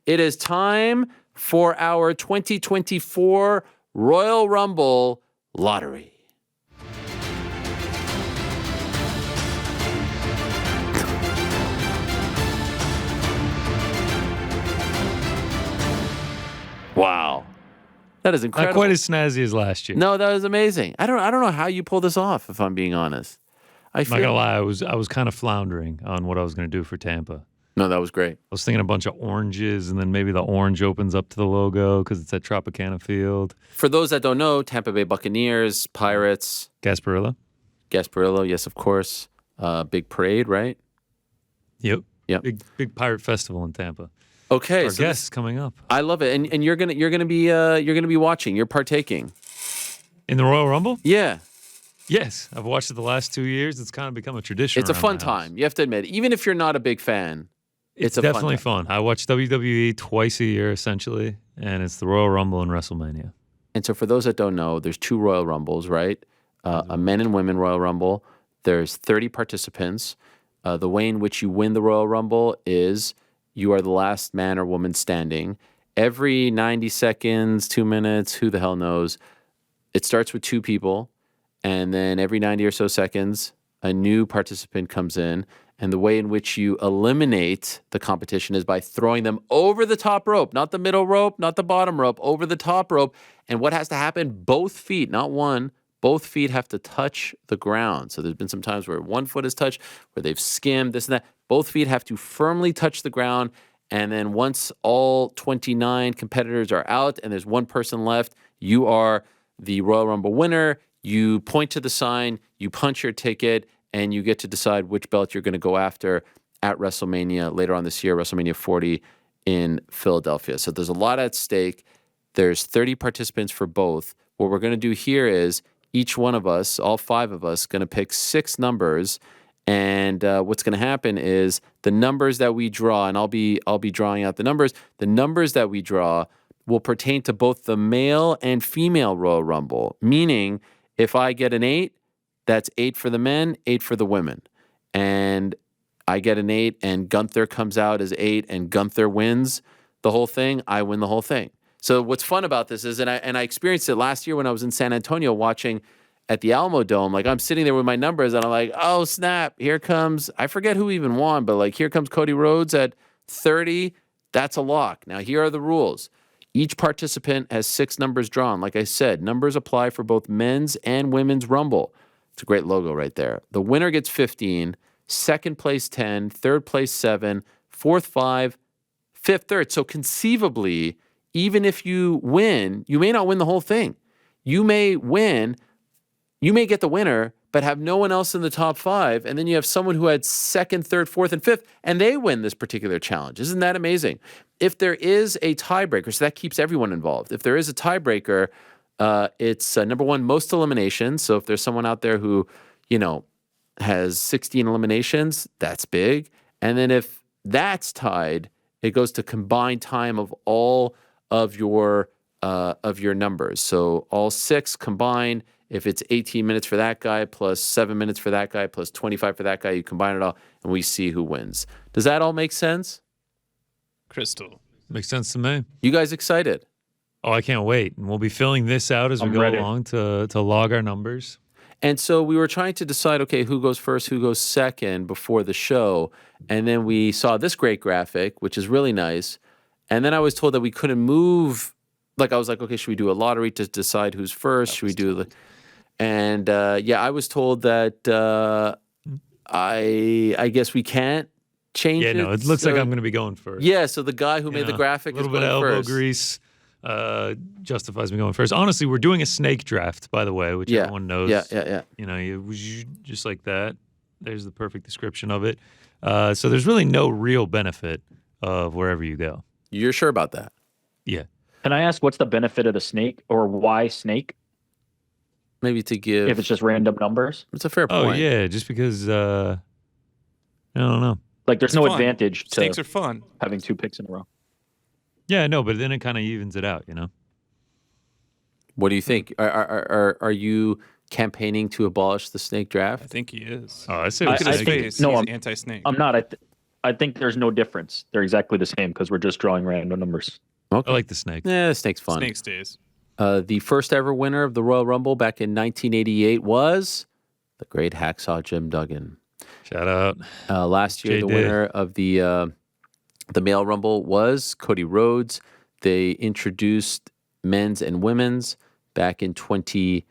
It is time for our 2024 Royal Rumble lottery. Wow. That is incredible. Not quite as snazzy as last year. No, that was amazing. I don't know how you pull this off, if I'm being honest. I'm not gonna lie, I was kind of floundering on what I was gonna do for Tampa. No, that was great. I was thinking a bunch of oranges, and then maybe the orange opens up to the logo because it's at Tropicana Field. For those that don't know, Tampa Bay Buccaneers, Pirates. Gasparilla. Gasparilla, yes, of course. Big parade, right? Yep. Yep. Big pirate festival in Tampa. Okay, Our so guests coming up. I love it, and you're gonna be watching. You're partaking in the Royal Rumble. Yeah. Yes, I've watched it the last 2 years. It's kind of become a tradition. It's a fun time. You have to admit, even if you're not a big fan, it's a definitely fun. I watch WWE twice a year essentially, and it's the Royal Rumble and WrestleMania. And so, for those that don't know, there's two Royal Rumbles, right? A men and women Royal Rumble. There's 30 participants. The way in which you win the Royal Rumble is you are the last man or woman standing. Every 90 seconds, 2 minutes, who the hell knows? It starts with two people, and then every 90 or so seconds, a new participant comes in. And the way in which you eliminate the competition is by throwing them over the top rope, not the middle rope, not the bottom rope, over the top rope. And what has to happen? Both feet, not one, both feet have to touch the ground. So there's been some times where one foot is touched, where they've skimmed, this and that. Both feet have to firmly touch the ground. And then once all 29 competitors are out and there's one person left, you are the Royal Rumble winner. You point to the sign, you punch your ticket, and you get to decide which belt you're going to go after at WrestleMania later on this year, WrestleMania 40 in Philadelphia. So there's a lot at stake. There's 30 participants for both. What we're going to do here is each one of us, all five of us, going to pick 6 numbers. And what's going to happen is the numbers that we draw, and I'll be drawing out the numbers that we draw will pertain to both the male and female Royal Rumble, meaning if I get an 8, that's 8 for the men, 8 for the women. And I get an 8 and Gunther comes out as 8 and Gunther wins the whole thing, I win the whole thing. So what's fun about this is, and I experienced it last year when I was in San Antonio watching at the Alamo Dome, like I'm sitting there with my numbers and I'm like, oh snap, here comes, I forget who even won, but like here comes Cody Rhodes at 30, that's a lock. Now here are the rules. Each participant has 6 numbers drawn. Like I said, numbers apply for both men's and women's Rumble. It's a great logo right there. The winner gets 15, second place 10, third place 7, fourth 5, fifth 3rd. So conceivably, even if you win, you may not win the whole thing. You may win, you may get the winner, but have no one else in the top 5, and then you have someone who had 2nd, 3rd, 4th, and 5th, and they win this particular challenge. Isn't that amazing? If there is a tiebreaker, so that keeps everyone involved. If there is a tiebreaker, it's number one, most eliminations. So if there's someone out there who, has 16 eliminations, that's big. And then if that's tied, it goes to combined time of all of your numbers. So all 6 combined. If it's 18 minutes for that guy plus 7 minutes for that guy plus 25 for that guy, you combine it all and we see who wins. Does that all make sense? Crystal. Makes sense to me. You guys excited? Oh, I can't wait. And we'll be filling this out as we go along to log our numbers. And so we were trying to decide, okay, who goes first, who goes second before the show. And then we saw this great graphic, which is really nice. And then I was told that we couldn't move. Like, I was like, okay, should we do a lottery to decide who's first? Should we do the... And I was told that I guess we can't change it. Yeah, no, it looks like I'm going to be going first. Yeah, so the guy who made the graphic is going first. A little bit of elbow grease justifies me going first. Honestly, we're doing a snake draft, by the way, which everyone knows. Yeah. You just like that. There's the perfect description of it. So there's really no real benefit of wherever you go. You're sure about that? Yeah. Can I ask what's the benefit of the snake, or why snake? Maybe to give... If it's just random numbers? It's a fair point. Oh, yeah, just because, I don't know. Like, there's no advantage to snakes are fun. Having 2 picks in a row. Yeah, no, but then it kind of evens it out, What do you think? Are you campaigning to abolish the snake draft? I think he is. Oh, I say look at his snake. face. No, He's I'm anti-snake. I'm not. I think there's no difference. They're exactly the same because we're just drawing random numbers. Okay. I like the snake. Yeah, the snake's fun. Snake stays. The first ever winner of the Royal Rumble back in 1988 was the great Hacksaw Jim Duggan. Shout out. Last year, the JD. winner of the male Rumble was Cody Rhodes. They introduced men's and women's back in 2018.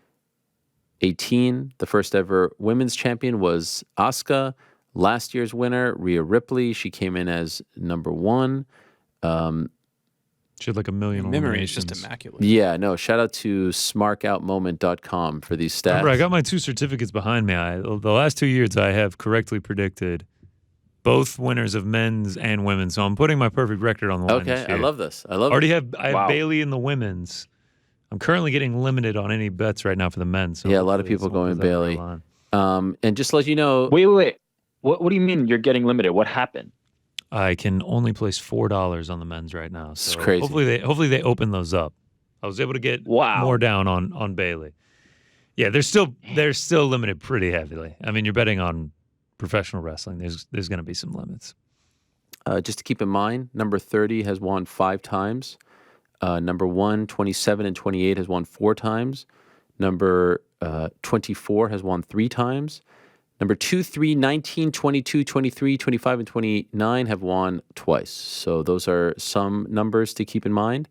The first ever women's champion was Asuka. Last year's winner, Rhea Ripley. She came in as number 1. She had like a million Memory is just eliminations. immaculate. Yeah, no, shout out to smarkoutmoment.com for these stats. Remember, I got my 2 certificates behind me. The last 2 years, I have correctly predicted both winners of men's and women's. So I'm putting my perfect record on the line. Okay, this I year. love this. I love I it. have Wow. Bailey in the women's. I'm currently getting limited on any bets right now for the men. So Yeah, a lot of hopefully people this one going goes over the Bailey. line. And just to let you know, Wait. What do you mean you're getting limited? What happened? I can only place $4 on the men's right now. This is So crazy. Hopefully they open those up. I was able to get Wow. more down on Bailey. Yeah, they're still limited pretty heavily. I mean, you're betting on professional wrestling. There's going to be some limits. just to keep in mind, number 30 has won 5 times. Number 1, 27, and 28 has won 4 times. Number 24 has won 3 times. Number 2, 3, 19, 22, 23, 25, and 29 have won twice. So those are some numbers to keep in mind.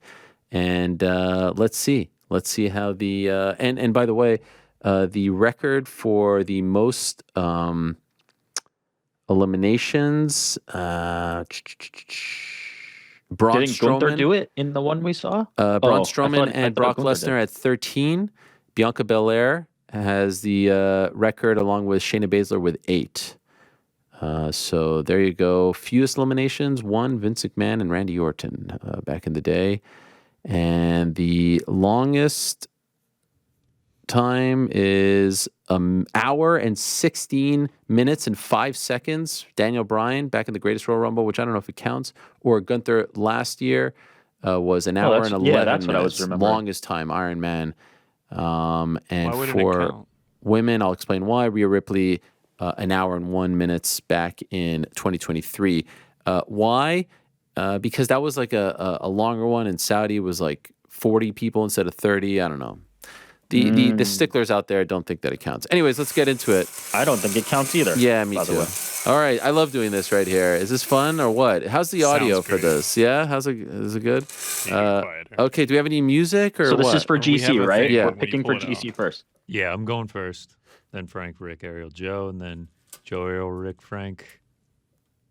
And let's see. Let's see how the and by the way, the record for the most eliminations. Braun Didn't Gunther Strowman. do it in the one we saw? Braun Oh, I Strowman thought and Brock Gunther did. Lesnar at 13. Bianca Belair has the record along with Shayna Baszler with 8. So there you go. Fewest eliminations, 1, Vince McMahon and Randy Orton back in the day. And the longest time is an hour and 16 minutes and 5 seconds. Daniel Bryan back in the Greatest Royal Rumble, which I don't know if it counts, or Gunther last year was an hour and 11 that's what I was minutes. remembering. Longest time, Iron Man. And Why wouldn't it for count? women, I'll explain why. Rhea Ripley, an hour and 1 minutes back in 2023. Why? Because that was like a longer one, and Saudi was like 40 people instead of 30. I don't know. The sticklers out there don't think that it counts. Anyways, let's get into it. I don't think it counts either. Yeah, me by the too. way. All right, I love doing this right here. Is this fun or what? How's the audio Sounds for great. this? Yeah, is it good? Need to get quieter. Okay, do we have any music or So this what? is for Or we have GC, a right? thing Yeah. We're when you picking for pull it GC out. first. Yeah, I'm going first. Then Frank, Rick, Ariel, Joe, and then Joe, Ariel, Rick, Frank,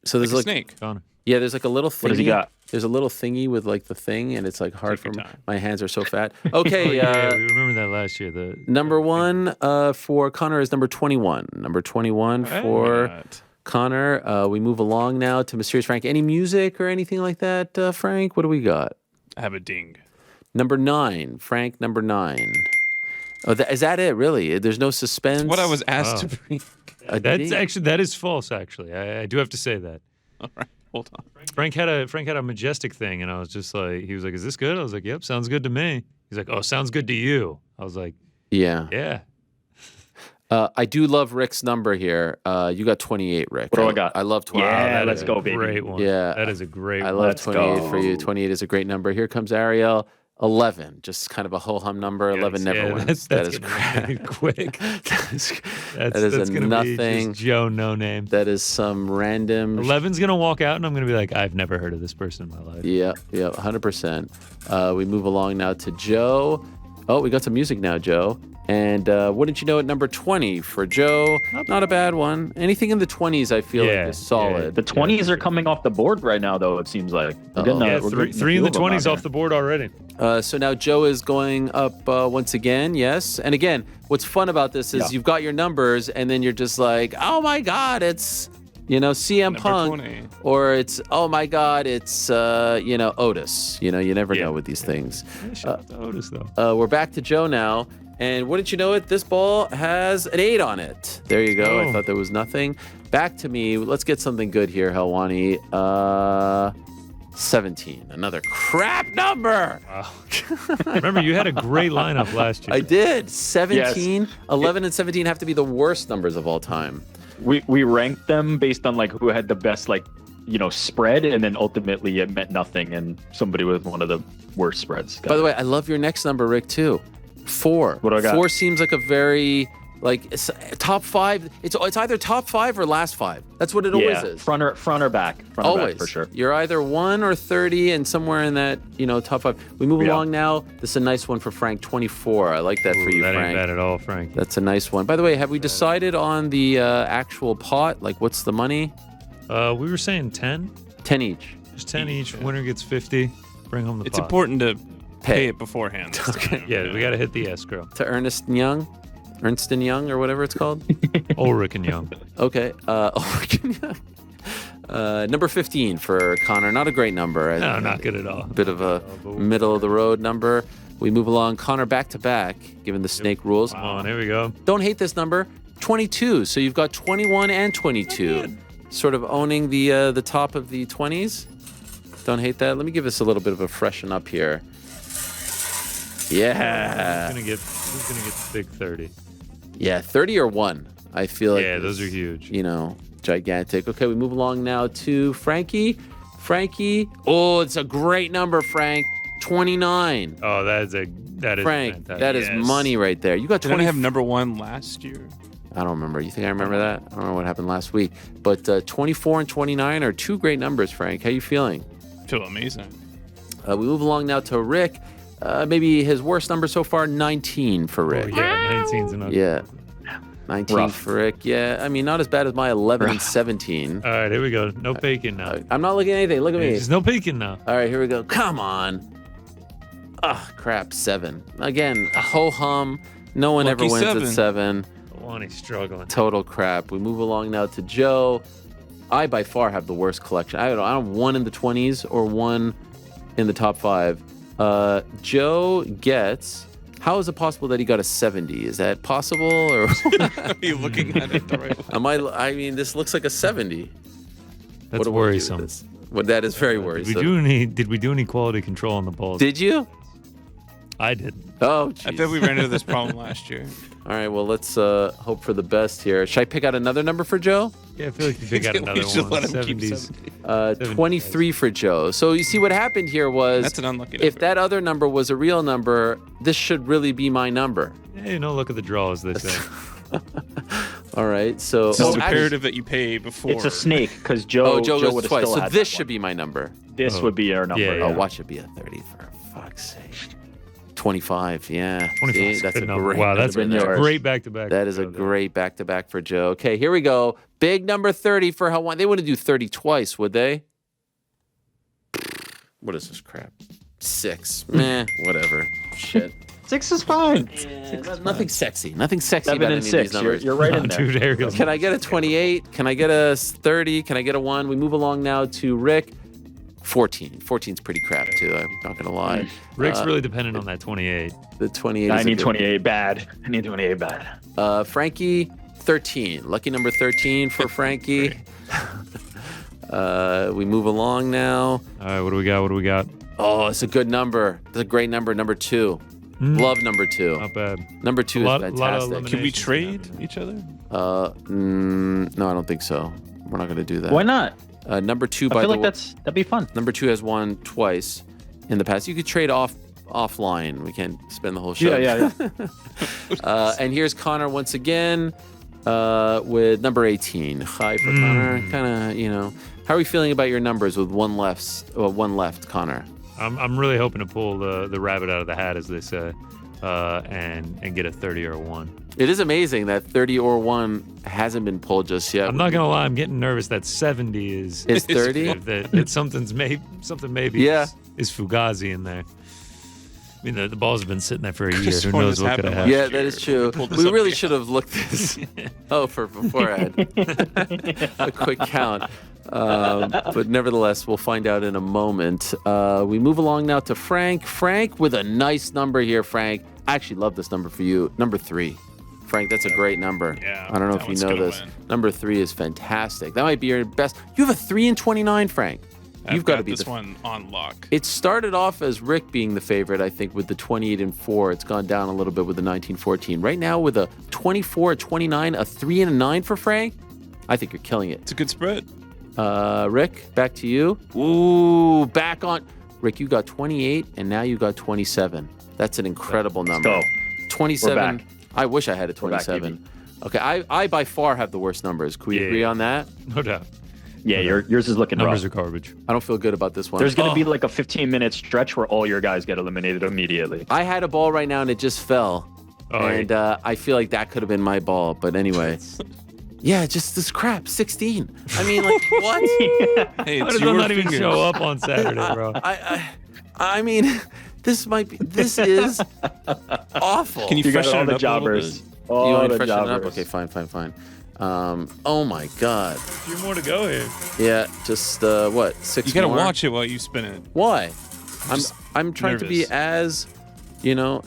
So there's Like a like snake. Connor. yeah, there's like a little thingy. What does he got? There's a little thingy with like the thing, and it's like hard Take for your me. time. My hands are so fat. Okay, Yeah, we remember that last year. The number 1 for Connor is number 21. Number 21 for Right. Connor. We move along now to Mysterious Frank. Any music or anything like that, Frank? What do we got? I have a ding. Number 9, Frank. Number 9. Oh, is that it? Really? There's no suspense. What I was asked Wow. to bring. That is false. Actually, I do have to say that. All right, hold on. Frank had a majestic thing, and I was just like, he was like, "Is this good?" I was like, "Yep, sounds good to me." He's like, "Oh, sounds good to you." I was like, Yeah. "Yeah." I do love Rick's number here. You got 28, Rick. What do I got? I love 28. Yeah, that let's is a go, baby. Great one. Yeah. that is a great I one. love Let's 28 for you. go. 28 is a great number. Here comes Ariel. 11, just kind of a ho-hum number. 11 never Yeah, wins. that's That is gonna be quick. that is, That's, that is that's a gonna nothing. be just Joe no name. That is some random. 11's gonna walk out, and I'm gonna be like, I've never heard of this person in my life. Yeah, 100%. We move along now to Joe. Oh, we got some music now, Joe. And wouldn't you know it, number 20 for Joe. Not a bad one. Anything in the 20s, I feel Yeah, like is solid. The 20s are coming off the board right now, though, it seems like. We're getting, Yeah, we're three, getting a three in few the of them 20s out off the board already. So now Joe is going up once again, yes. And again, what's fun about this is Yeah. you've got your numbers, and then you're just like, oh my God, it's, CM Number Punk. 20. Or it's, oh my God, it's, Otis. You never Yeah. know with these things. Yeah, shout out to Otis though. We're back to Joe now. And wouldn't you know it, this ball has an 8 on it. There you go. I Oh. thought there was nothing. Back to me. Let's get something good here, Helwani. 17. Another crap number. Wow. Remember, you had a great lineup last year. I did. 17, 11, and 17 have to be the worst numbers of all time. We ranked them based on like who had the best like spread, and then ultimately it meant nothing, and somebody with one of the worst spreads. By the way, I love your next number, Rick, too. 4. What do I got? 4 seems like a very it's top 5. It's either top 5 or last 5. That's what it always is. Front or back. Front Always. or back for sure. You're either 1 or 30 and somewhere in that, top 5. We move along now. This is a nice one for Frank, 24. I like that for you, that Frank. Ain't bad at all, Frank. That's a nice one. By the way, have we decided on the actual pot? Like, what's the money? We were saying 10. 10 each. Just 10 each. Winner gets 50. Bring home the It's pot. important to pay it beforehand. this Okay. time, Yeah, we got to hit the escrow. To Ernst and Young, or whatever it's called. Ulrich and Young. Okay. Ulrich and Young. Number 15 for Connor. Not a great number. No, not good at all. Bit of a middle of the road number. We move along. Connor back to back, given the snake rules. Come on, here we go. Don't hate this number. 22. So you've got 21 and 22. Sort of owning the top of the 20s. Don't hate that. Let me give this a little bit of a freshen up here. Yeah. Who's gonna get the big 30? Yeah, 30 or 1. I feel like those are huge. Gigantic. Okay, we move along now to Frankie. Oh, it's a great number, Frank. 29. Oh, that is Frank, fantastic. that is money right there. You got Didn't 20. I have number 1 last year? I don't remember. You think I remember that? I don't know what happened last week. But 24 and 29 are 2 great numbers, Frank. How you feeling? Feel amazing. We move along now to Rick. Maybe his worst number so far, 19 for Rick. Oh, yeah, 19's enough. Yeah. 19 Rough. for Rick. Yeah, I mean, not as bad as my 11 and 17. All right, here we go. No peeking now. I'm not looking at anything. Look at me. There's no peeking now. All right, here we go. Come on. Ah, crap. 7. Again, a ho-hum. No one Lucky ever wins 7. at 7. Lonnie's struggling. Total crap. We move along now to Joe. I, by far, have the worst collection. I don't have 1 in the 20s or 1 in the top 5. Joe gets... How is it possible that he got a 70? Is that possible? Or Are you looking at it the right way? I mean, this looks like a 70. That's What do we do with worrisome. this? Well, that is very Did worrisome. we do any quality control on the balls? Did you? I didn't. Oh, I jeez. bet we ran into this problem last year. All right, well, let's hope for the best here. Should I pick out another number for Joe? Yeah, I feel like you pick out We another should one. let him keep 70s. 70. 23 for Joe. So you see what happened here was That's an unlucky if number. that other number was a real number, this should really be my number. Hey, no look at the draw, as they say. All right, so It's actually- imperative that you pay before. It's a snake because Joe Joe goes would have twice. still So had this that should one. be my number. This Oh. would be our number. Yeah, Oh, watch it be a 30 for fuck's sake. 25, yeah. 25 See, is that's good a number. great Wow, that's number a there. great back-to-back. That is a great back-to-back for Joe. Okay, here we go. Big number 30 for Helwani. They wouldn't do 30 twice, would they? What is this crap? 6. Meh, whatever. Shit. 6 is fine. Nothing sexy. Nothing sexy 7 about and any 6. of these numbers. You're right in there. Dude, Ariel's Can I get a 28? Can I get a 30? Can I get a 1? We move along now to Rick. 14. 14's pretty crap, too. I'm not going to lie. Rick's really dependent on that 28. The 28 I is a need good- 28 bad. I need 28 bad. Frankie, 13. Lucky number 13 for Frankie. We move along now. All right, what do we got? Oh, it's a good number. It's a great number. Number 2. Love number 2. Not bad. Number 2 Lot is of fantastic. eliminations. Can we Nations trade happening. each other? No, I don't think so. We're not going to do that. Why not? Number 2, I by feel the like way. that'd be fun. Number 2 has won twice in the past. You could trade offline. We can't spend the whole show. Yeah. And here's Connor once again with number 18. High for Connor. Kind of, How are we feeling about your numbers with one left, Connor? I'm really hoping to pull the rabbit out of the hat, as they say, and get a 30 or a 1. It is amazing that 30 or 1 hasn't been pulled just yet. I'm not gonna lie, I'm getting nervous that 70 is 30? that something maybe Yeah. is Fugazi in there. I mean, the balls have been sitting there for a year. Could've Who sworn knows this what could have happened happened? Yeah, that is true. pulled this We up really again. should have looked this. For beforehand. A quick count. But nevertheless, we'll find out in a moment. We move along now to Frank. Frank with a nice number here, Frank. I actually love this number for you. Number 3. Frank, that's a great number. Yeah, I don't know that if you one's know gonna this. win. Number 3 is fantastic. That might be your best. You have a 3 and 29, Frank. You've got to be this the one on lock. It started off as Rick being the favorite, I think, with the 28 and 4. It's gone down a little bit with the 19-14. Right now, with a 24, a 29, a 3 and a 9 for Frank, I think you're killing it. It's a good spread. Rick, back to you. Ooh, back on. Rick, you got 28, and now you got 27. That's an incredible number. go. 27. We're back. I wish I had a We're back, 27. Okay, I by far have the worst numbers. Can we agree on that? No doubt. Yeah, yours is looking Numbers rough. are garbage. I don't feel good about this one. There's going to be like a 15-minute stretch where all your guys get eliminated immediately. I had a ball right now, and it just fell. Oh, And I feel like that could have been my ball. But anyway. Yeah, just this crap. 16. I mean, like, what? Hey, How it's does your one not even fingers. show up on Saturday, bro? I mean, this is awful. Can you You got freshen all it the up a little jobbers. bit? You All want me the to freshen it up? jobbers. Okay, fine. Oh my God. A few more to go here. Yeah, just what? 6 You gotta more? watch it while you spin it. Why? just I'm trying to be nervous.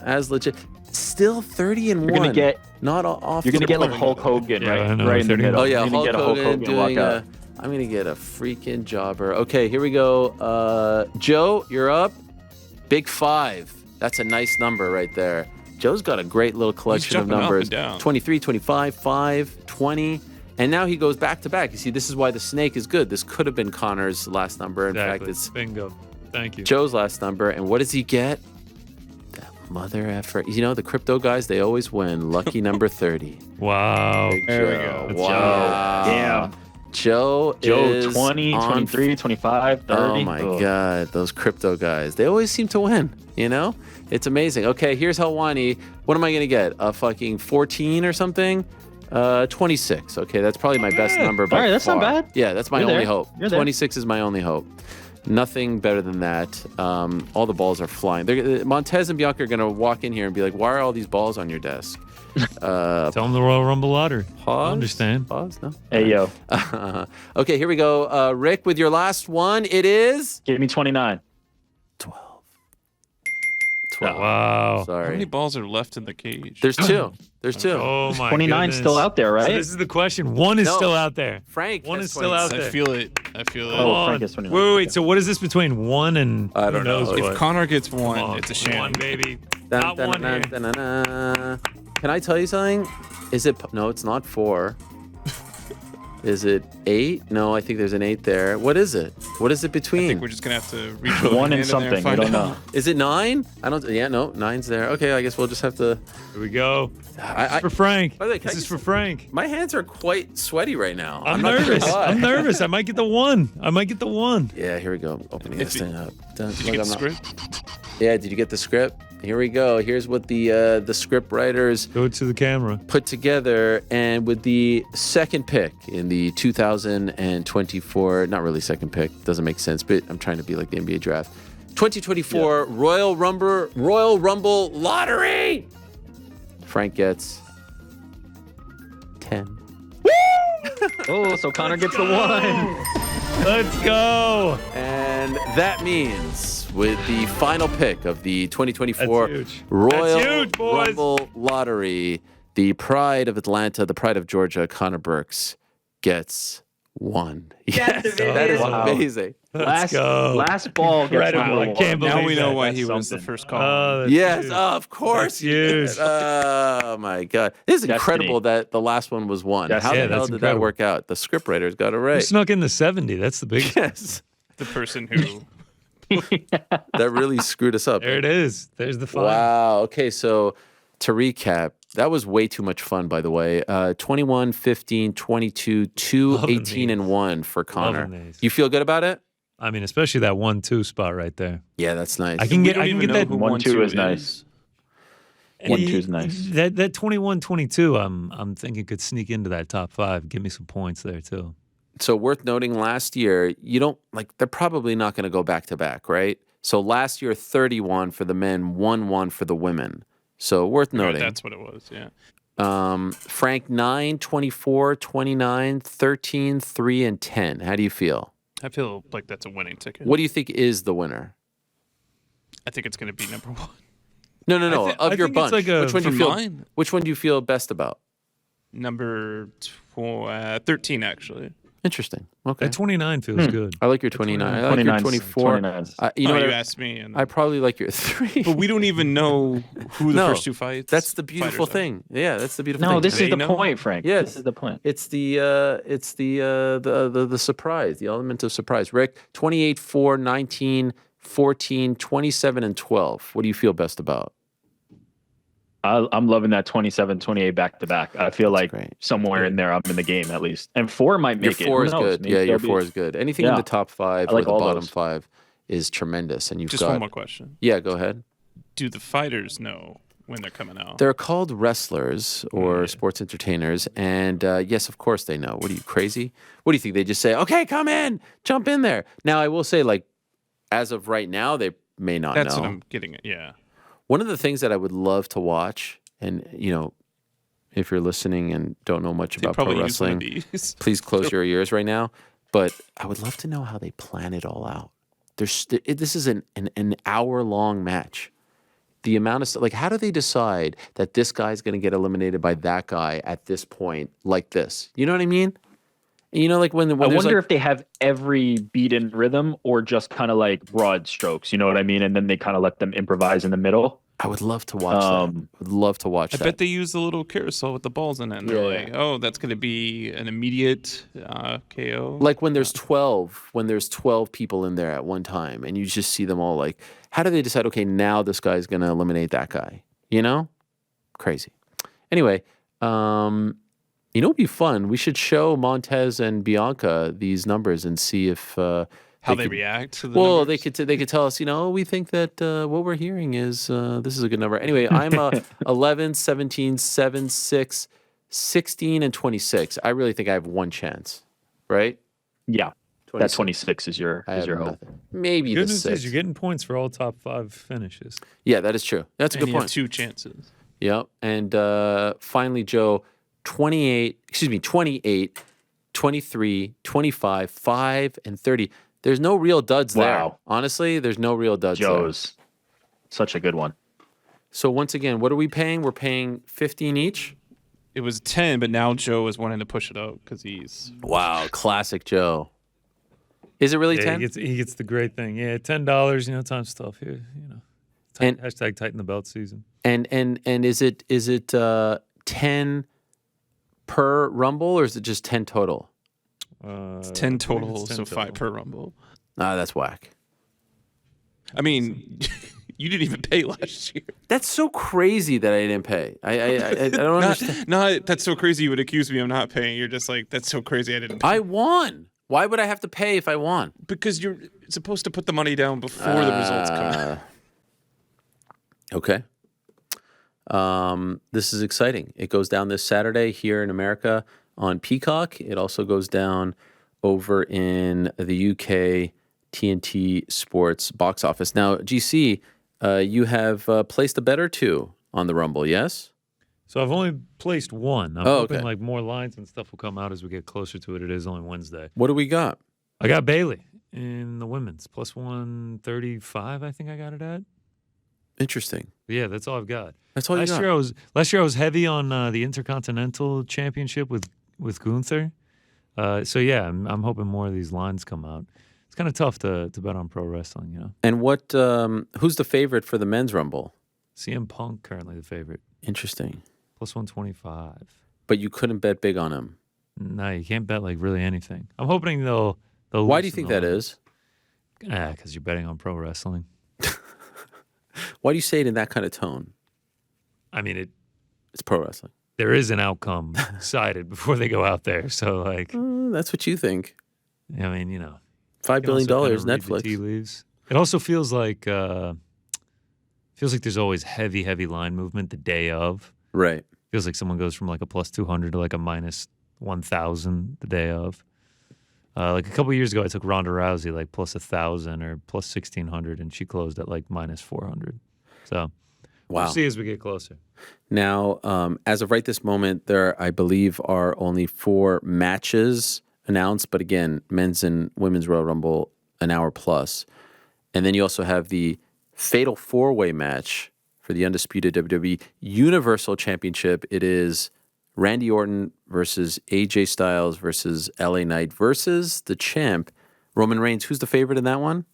as legit. Still 30 and You're gonna 1. get- Not off. You're going to the get like point. Hulk Hogan, Yeah, I right? know, Right in the 30. middle. Oh yeah, You're gonna Hulk get a Hulk Hogan Hogan walk doing. out. I'm gonna get a freaking jobber. Okay, here we go. Joe, you're up. Big 5. That's a nice number right there. Joe's got a great little collection of jumping up numbers. and down. 23, 25, 5, 20. And now he goes back to back. You see, this is why the snake is good. This could have been Connor's last number. In fact, Exactly. it's Bingo. Thank you. Joe's last number. And what does he get? That mother effer. You know, the crypto guys, they always win. Lucky number 30. Wow. Big There we Joe. go. Wow. Damn. Joe is 20, on 23, 25, 30. Oh my God, those crypto guys. They always seem to win, you know? It's amazing. Okay, here's Helwani. What am I going to get? A fucking 14 or something? 26. Okay, that's probably my best number by All right, that's not far. bad. Yeah, that's my You're only there. hope. You're there. 26 is my only hope. Nothing better than that. All the balls are flying. Montez and Bianca are going to walk in here and be like, why are all these balls on your desk? Tell them the Royal Rumble lottery. Pause? I understand. Pause? No? Hey, yo. Okay, here we go. Rick, with your last one, it is Give me 29. 12. 12. Wow. How Sorry. many balls are left in the cage? There's 2. There's 2. Oh my 29 goodness. still out there, So right? this is the question. One is No. still out there. Frank One has is still out 26. there. I feel it. I feel it. Oh, Hold Frank on. is 29. Wait. So what is this between 1 and I who don't know. knows If what? If Connor gets Come one, on, it's a sham. One, baby. Dun, Not dun, one dun, here. dun, dun, dun. Can I tell you something? Is it? No, it's not 4. Is it 8? No, I think there's an 8 there. What is it? What is it I between? think we're just gonna have to reach over One hand and in there something. I find don't out. know. Is it 9? I don't. Yeah, no, 9's there. Okay, I guess we'll just have to. Here we go. I, For Frank. By the way, can This I is get for some- Frank. my hands are quite sweaty right now. I'm not gonna nervous. lie. I'm nervous. I might get the 1. I might get the 1. Yeah, here we go. Opening If this you- thing up. Dun, Did you look, get the I'm not- script? Yeah, did you get the script? Here we go. Here's what the script writers Go to the camera. put together, and with the second pick in the 2024, not really second pick, doesn't make sense, but I'm trying to be like the NBA draft. 2024 Royal Rumble lottery. Frank gets 10. Oh, so Connor gets the 1. Let's go. And that means with the final pick of the 2024 That's huge. Royal That's huge, boys. Rumble lottery, the pride of Atlanta, the pride of Georgia, Connor Burks gets 1. Yes, that is Wow. amazing. Let's go. Last ball gets Incredible. number I 1. can't believe Now we know that. why That's he was the something. first call. Oh, that's Yes, huge. of course. That's you did. huge. Oh my God, this is incredible that the last one was 1. Yes. How Yeah, the hell that's did incredible. that work out? The script writers got it Who right. snuck in the 70? That's the biggest. Yes, The person who that really screwed us up. There it is. There's the 5. Wow. Okay, so to recap, that was way too much fun, by the way. 21, 15, 22, 2, Loving 18, these. and 1 for Connor. Loving these. You feel good about it? I mean, especially that 1-2 spot right there. Yeah, that's nice. I can we get. don't I can even get know that. who 1-2 is 1-2 nice. 1-2 is nice. That 21-22. I'm thinking could sneak into that top 5. Give me some points there too. So worth noting, last year, you don't like they're probably not going to go back to back, right? So last year 31 for the men, 1-1 for the women. So worth Right, noting. that's what it was. Yeah. Frank 9, 24, 29, 13, 3 and 10. How do you feel? I feel like that's a winning ticket. What do you think is the winner? I think it's going to be number 1. No, I of your think it's bunch. like a- which one do you For feel mine? which one do you feel best about? Number 13, actually. Interesting. Okay. At 29 feels good. I like your 29. I like your 24. 29. You know what? you asked me, and I probably like your 3. but we don't even know who the No, first two fights. That's the beautiful fighters are. thing. Yeah, that's the beautiful No, thing. this is They the know? point, Frank. Yes. This is the point. It's the surprise, the element of surprise. Rick, 28, 4, 19, 14, 27, and 12. What do you feel best about? I'm loving that 27, 28 back to back. I feel like great. somewhere in there I'm in the game at least. And 4 might Your make it. 4 Who is knows? good. Maybe Yeah, your there'll 4 be- is good. Anything in Yeah. the top 5 I like or the all bottom those. 5 is tremendous. And you've Just got one more question: Yeah, go ahead. do the fighters know when they're coming out? They're called wrestlers or sports entertainers, and yes, of course they know. What are you, crazy? What do you think? They just say, "Okay, come in, jump in there." Now, I will say, like, as of right now, they may not That's know. what I'm getting at. Yeah. One of the things that I would love to watch, and if you're listening and don't know much They about pro probably use one of wrestling, these. please close your ears right now. But I would love to know how they plan it all out. This is an hour-long match. The amount of stuff, like, how do they decide that this guy's going to get eliminated by that guy at this point, like this? You know what I mean? And like when I there's wonder like, if they have every beat in rhythm or just kind of like broad strokes. You know what I mean? And then they kind of let them improvise in the middle. I would love to watch that. I would love to watch I that. bet they use the little carousel with the balls in it. And they're Yeah. like, oh, that's going to be an immediate KO. Like when there's 12 people in there at one time, and you just see them all. Like, how do they decide? Okay, now this guy's going to eliminate that guy. Crazy. Anyway, it'd be fun. We should show Montez and Bianca these numbers and see if how they could- react to the Well, numbers. they could tell us, we think that what we're hearing is this is a good number. Anyway, I'm 11, 17, 7, 6, 16, and 26. I really think I have one chance, right? Yeah. 26. That 26 is your I have hope. nothing. Maybe Good the news 6. is you're getting points for all top 5 finishes. Yeah, that is true. That's a and good you have point. 2 chances. Yep. And finally, Joe, 28, 23, 25, 5, and 30. There's no real duds there. Wow. Honestly, there's no real duds there. Joe's such a good one. So once again, what are we paying? We're paying 15 each? It was 10, but now Joe is wanting to push it up because he's. Wow, classic Joe. Is it really Yeah, 10? he gets the great thing. Yeah, $10. Time's tough here. And- Hashtag tighten the belt season. And is it 10 per rumble, or is it just 10 total? It's I 10 believe total, it's 10 so 5 total. per rumble. Ah, that's whack. I mean, you didn't even pay last year. That's so crazy that I didn't pay. I don't understand. That's so crazy you would accuse me of not paying. You're just like, that's so crazy I didn't pay. I won. Why would I have to pay if I won? Because you're supposed to put the money down before the results come out. Okay. This is exciting. It goes down this Saturday here in America on Peacock. It also goes down over in the UK TNT Sports box office. Now, GC, you have placed a bet or two on the Rumble, yes? So I've only placed one. I'm Oh, hoping okay. like more lines and stuff will come out as we get closer to it. It is only Wednesday. What do we got? I got Bailey in the women's plus 135. I think I got it at. Interesting. But yeah, that's all I've got. That's all you got. Last year I was heavy on the Intercontinental Championship with Gunther. So yeah, I'm hoping more of these lines come out. It's kind of tough to bet on pro wrestling, And what? Who's the favorite for the men's Rumble? CM Punk currently the favorite, Interesting. plus 125. But you couldn't bet big on him. No, you can't bet like really anything. I'm hoping they'll Why do you loosen think the that lines. is? Because you're betting on pro wrestling. Why do you say it in that kind of tone? I mean, It's pro wrestling. there is an outcome decided before they go out there. So like, That's what you think. I mean, $5 you can billion, also kinda read the Netflix. tea leaves. It also feels like there's always heavy line movement the day of. Right. Feels like someone goes from like a plus 200 to like a minus 1,000 the day of. Like a couple years ago, I took Ronda Rousey like plus 1,000 or plus 1,600, and she closed at like minus 400. So Wow. we'll see as we get closer. Now, as of right this moment, there, I believe, are only 4 matches announced. But again, men's and women's Royal Rumble, an hour plus. And then you also have the Fatal 4-Way match for the undisputed WWE Universal Championship. It is Randy Orton versus AJ Styles versus LA Knight versus the champ, Roman Reigns. Who's the favorite in that one?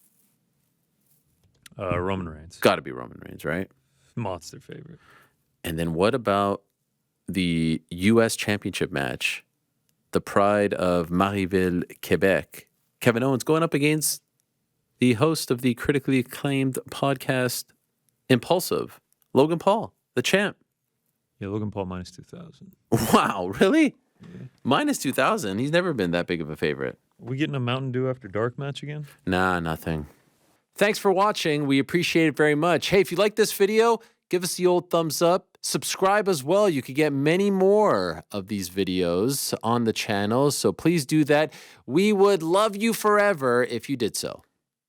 Roman Reigns. Got to be Roman Reigns, right? Monster favorite. And then what about the U.S. Championship match? The pride of Marieville, Quebec. Kevin Owens going up against the host of the critically acclaimed podcast, Impulsive, Logan Paul, the champ. Yeah, Logan Paul minus 2,000. Wow, really? Yeah. Minus 2,000. He's never been that big of a favorite. Are we getting a Mountain Dew after dark match again? Nah, nothing. Thanks for watching. We appreciate it very much. Hey, if you like this video, give us the old thumbs up. Subscribe as well. You could get many more of these videos on the channel, so please do that. We would love you forever if you did so.